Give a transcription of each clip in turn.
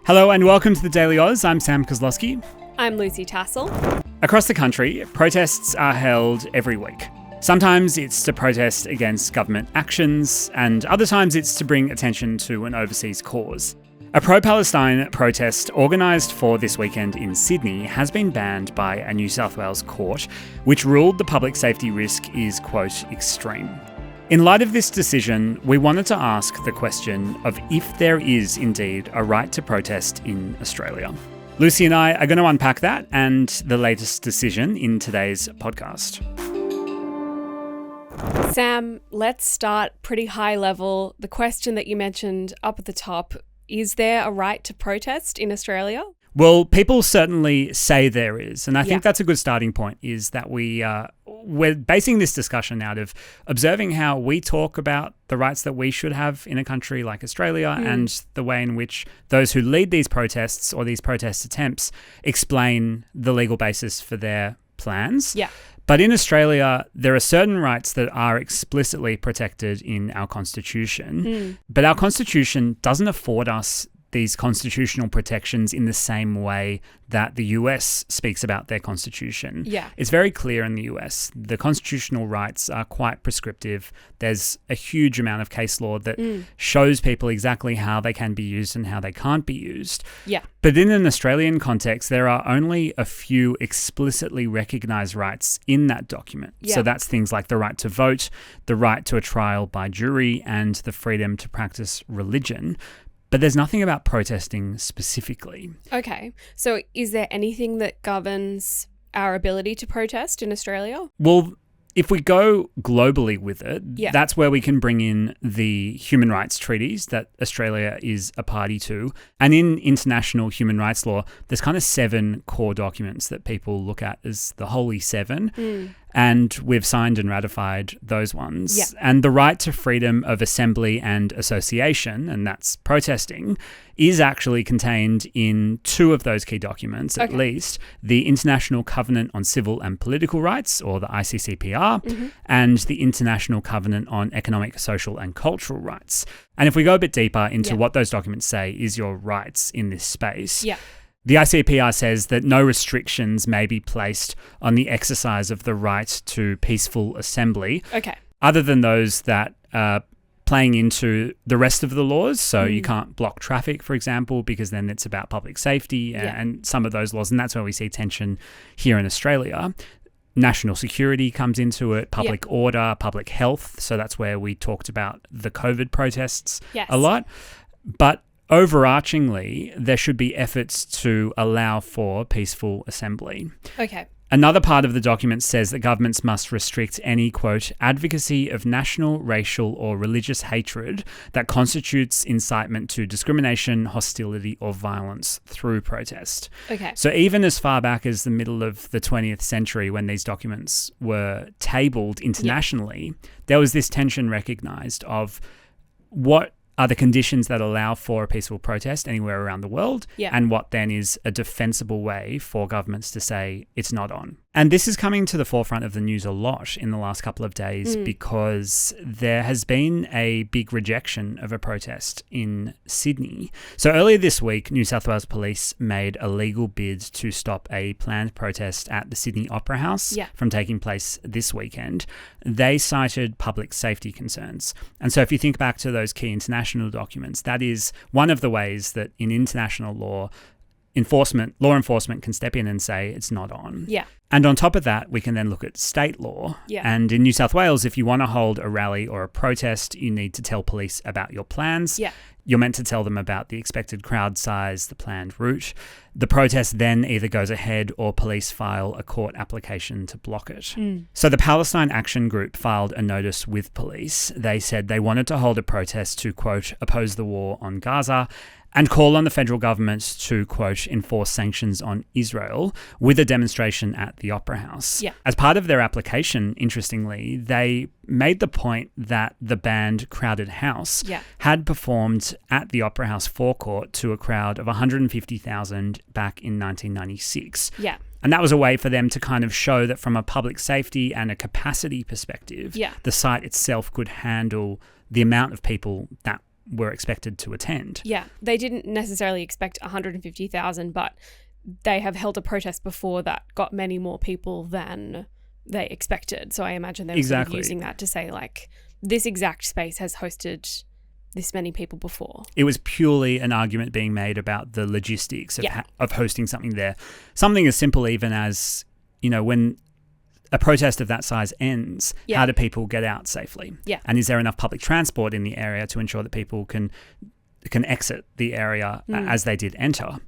Hello and welcome to the Daily Aus. I'm Sam Koslowski. I'm Lucy Tassell. Across the country, protests are held every week. Sometimes it's to protest against government actions, and other times it's to bring attention to an overseas cause. A pro-Palestine protest organised for this weekend in Sydney has been banned by a New South Wales court, which ruled the public safety risk is, quote, extreme. In light of this decision, we wanted to ask the question of if there is indeed a right to protest in Australia. Lucy and I are going to unpack that and the latest decision in today's podcast. Sam, let's start pretty high level. The question that you mentioned up at the top, is there a right to protest in Australia? Well, people certainly say there is, and I think that's a good starting point, is that we're basing this discussion out of observing how we talk about the rights that we should have in a country like Australia and the way in which those who lead these protests or these protest attempts explain the legal basis for their plans. Yeah. But in Australia, there are certain rights that are explicitly protected in our constitution, but our constitution doesn't afford us these constitutional protections in the same way that the US speaks about their constitution. Yeah. It's very clear in the US. The constitutional rights are quite prescriptive. There's a huge amount of case law that shows people exactly how they can be used and how they can't be used. Yeah. But in an Australian context, there are only a few explicitly recognised rights in that document. Yeah. So that's things like the right to vote, the right to a trial by jury, and the freedom to practice religion. But there's nothing about protesting specifically. Okay. So is there anything that governs our ability to protest in Australia? Well, if we go globally with it, that's where we can bring in the human rights treaties that Australia is a party to. And in international human rights law, there's kind of 7 core documents that people look at as the Holy Seven. And we've signed and ratified those ones. Yeah. And the right to freedom of assembly and association, and that's protesting, is actually contained in 2 of those key documents, at least, the International Covenant on Civil and Political Rights, or the ICCPR, and the International Covenant on Economic, Social and Cultural Rights. And if we go a bit deeper into what those documents say is your rights in this space, the ICCPR says that no restrictions may be placed on the exercise of the right to peaceful assembly, other than those that are playing into the rest of the laws. So you can't block traffic, for example, because then it's about public safety and some of those laws. And that's where we see tension here in Australia. National security comes into it, public order, public health. So that's where we talked about the COVID protests a lot. But overarchingly, there should be efforts to allow for peaceful assembly. Okay. Another part of the document says that governments must restrict any, quote, advocacy of national, racial or religious hatred that constitutes incitement to discrimination, hostility or violence through protest. Okay. So even as far back as the middle of the 20th century, when these documents were tabled internationally, there was this tension recognised of what are the conditions that allow for a peaceful protest anywhere around the world, and what then is a defensible way for governments to say it's not on. And this is coming to the forefront of the news a lot in the last couple of days because there has been a big rejection of a protest in Sydney. So earlier this week, New South Wales Police made a legal bid to stop a planned protest at the Sydney Opera House from taking place this weekend. They cited public safety concerns. And so if you think back to those key international documents, that is one of the ways that in international law enforcement can step in and say it's not on. Yeah. And on top of that, we can then look at state law. Yeah. And in New South Wales, if you want to hold a rally or a protest, you need to tell police about your plans. Yeah. You're meant to tell them about the expected crowd size, the planned route. The protest then either goes ahead or police file a court application to block it. So the Palestine Action Group filed a notice with police. They said they wanted to hold a protest to, quote, oppose the war on Gaza and call on the federal government to, quote, enforce sanctions on Israel with a demonstration at the Opera House. Yeah. As part of their application, interestingly, they made the point that the band Crowded House had performed at the Opera House forecourt to a crowd of 150,000 back in 1996. Yeah. And that was a way for them to kind of show that from a public safety and a capacity perspective, the site itself could handle the amount of people that were expected to attend. Yeah, they didn't necessarily expect 150,000, but they have held a protest before that got many more people than they expected. So I imagine they were sort of using that to say, like, this exact space has hosted this many people before. It was purely an argument being made about the logistics of hosting something there. Something as simple even as, when a protest of that size ends, how do people get out safely? Yeah. And is there enough public transport in the area to ensure that people can exit the area as they did enter?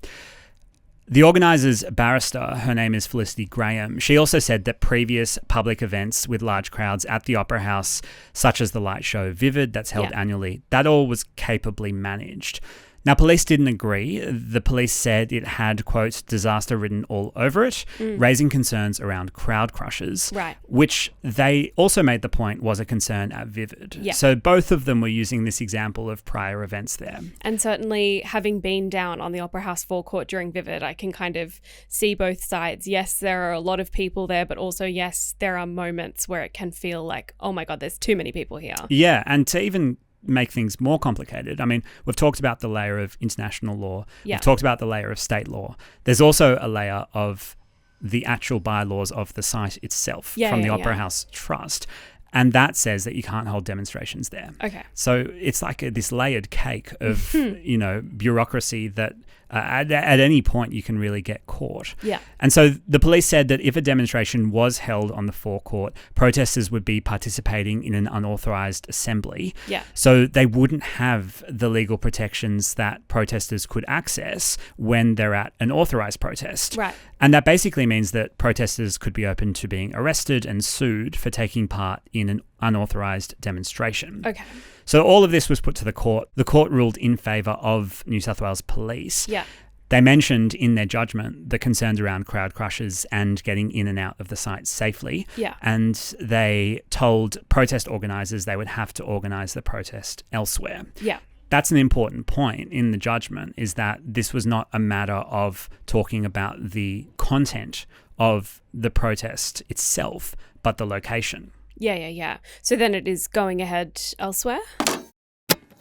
The organiser's barrister, her name is Felicity Graham, she also said that previous public events with large crowds at the Opera House, such as the light show Vivid that's held annually, that all was capably managed. Now, police didn't agree. The police said it had, quote, disaster written all over it, raising concerns around crowd crushes, which they also made the point was a concern at Vivid. Yeah. So both of them were using this example of prior events there. And certainly having been down on the Opera House forecourt during Vivid, I can kind of see both sides. Yes, there are a lot of people there, but also, yes, there are moments where it can feel like, oh my God, there's too many people here. Yeah, and to even make things more complicated. I mean, we've talked about the layer of international law. Yeah. We've talked about the layer of state law. There's also a layer of the actual bylaws of the site itself from the Opera House Trust. And that says that you can't hold demonstrations there. Okay. So it's like this layered cake of, bureaucracy that at any point you can really get caught. Yeah. And so the police said that if a demonstration was held on the forecourt, protesters would be participating in an unauthorised assembly. Yeah. So they wouldn't have the legal protections that protesters could access when they're at an authorised protest. Right. And that basically means that protesters could be open to being arrested and sued for taking part in an unauthorised demonstration. Okay. So all of this was put to the court. The court ruled in favour of New South Wales Police. Yeah. They mentioned in their judgment the concerns around crowd crushes and getting in and out of the site safely. Yeah. And they told protest organisers they would have to organise the protest elsewhere. Yeah. That's an important point in the judgment, is that this was not a matter of talking about the content of the protest itself, but the location. Yeah. So then it is going ahead elsewhere?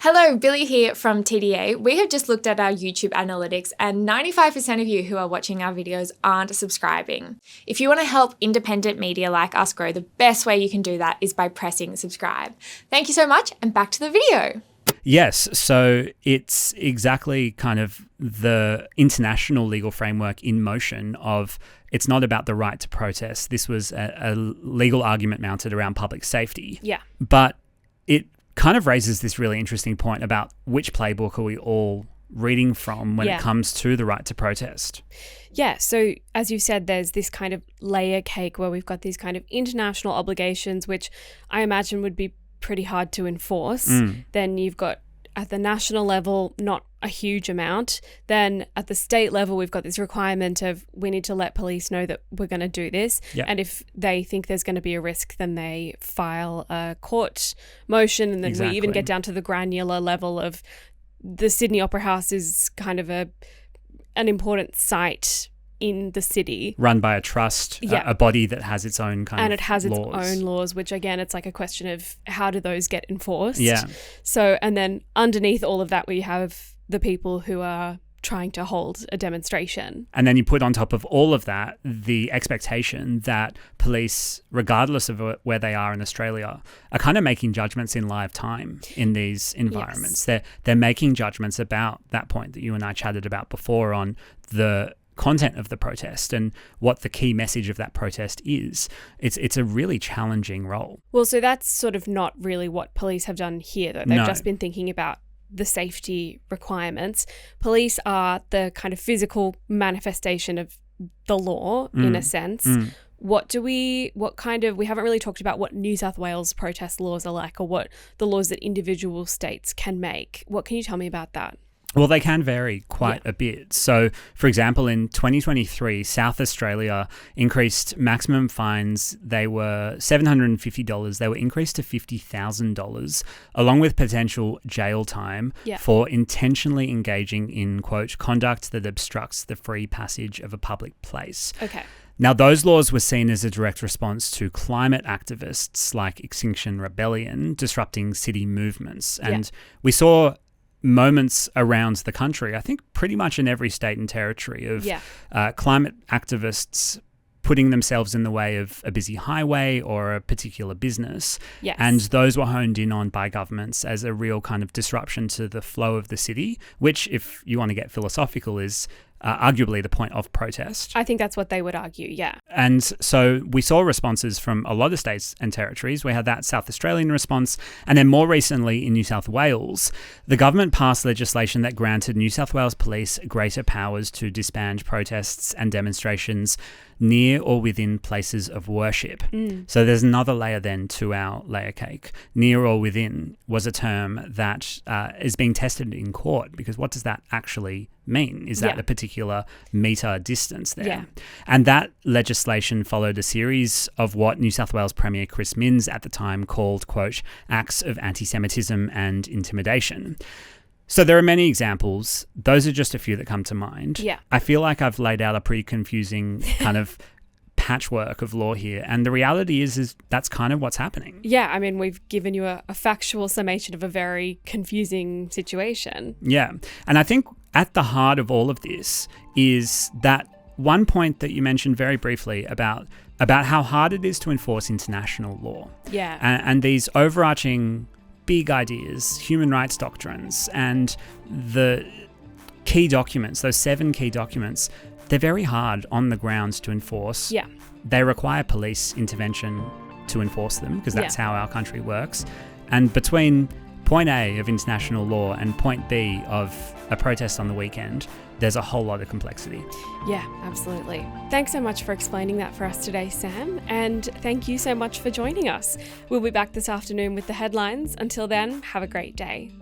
Hello, Billy here from TDA. We have just looked at our YouTube analytics and 95% of you who are watching our videos aren't subscribing. If you want to help independent media like us grow, the best way you can do that is by pressing subscribe. Thank you so much, and back to the video. Yes, so it's exactly kind of the international legal framework in motion of it's not about the right to protest. This was a legal argument mounted around public safety. Yeah. But it kind of raises this really interesting point about which playbook are we all reading from when it comes to the right to protest. Yeah, so as you said, there's this kind of layer cake where we've got these kind of international obligations, which I imagine would be pretty hard to enforce. Then you've got at the national level, not a huge amount. Then at the state level, we've got this requirement of we need to let police know that we're going to do this. Yeah. And if they think there's going to be a risk, then they file a court motion. And then we even get down to the granular level of the Sydney Opera House is kind of an important site in the city. Run by a trust, a body that has its own kind of laws. And it has its own laws, which again, it's like a question of how do those get enforced? Yeah. So, and then underneath all of that, we have the people who are trying to hold a demonstration. And then you put on top of all of that the expectation that police, regardless of where they are in Australia, are kind of making judgments in live time in these environments. Yes. They're making judgments about that point that you and I chatted about before on the content of the protest and what the key message of that protest is. It's a really challenging role. Well, so that's sort of not really what police have done here, though. They've just been thinking about the safety requirements. Police are the kind of physical manifestation of the law, in a sense. We haven't really talked about what New South Wales protest laws are like, or what the laws that individual states can make. What can you tell me about that? Well, they can vary quite a bit. So, for example, in 2023, South Australia increased maximum fines. They were $750. They were increased to $50,000, along with potential jail time for intentionally engaging in, quote, conduct that obstructs the free passage of a public place. Okay. Now, those laws were seen as a direct response to climate activists like Extinction Rebellion disrupting city movements. And we saw moments around the country, I think pretty much in every state and territory, of climate activists putting themselves in the way of a busy highway or a particular business. Yes. And those were honed in on by governments as a real kind of disruption to the flow of the city, which, if you want to get philosophical, is arguably the point of protest. I think that's what they would argue, yeah. And so we saw responses from a lot of states and territories. We had that South Australian response. And then more recently in New South Wales, the government passed legislation that granted New South Wales Police greater powers to disband protests and demonstrations near or within places of worship. So there's another layer then to our layer cake. Near or within was a term that is being tested in court, because what does that actually mean? Is that a particular metre distance there? Yeah. And that legislation followed a series of what New South Wales Premier Chris Minns at the time called, quote, acts of anti-Semitism and intimidation. So there are many examples. Those are just a few that come to mind. Yeah. I feel like I've laid out a pretty confusing kind of patchwork of law here. And the reality is that's kind of what's happening. Yeah, I mean, we've given you a factual summation of a very confusing situation. Yeah. And I think at the heart of all of this is that one point that you mentioned very briefly about how hard it is to enforce international law. Yeah. And these overarching big ideas, human rights doctrines, and the key documents, those 7 key documents, they're very hard on the ground to enforce. Yeah. They require police intervention to enforce them, because that's how our country works. And between point A of international law and point B of a protest on the weekend, there's a whole lot of complexity. Yeah, absolutely. Thanks so much for explaining that for us today, Sam. And thank you so much for joining us. We'll be back this afternoon with the headlines. Until then, have a great day.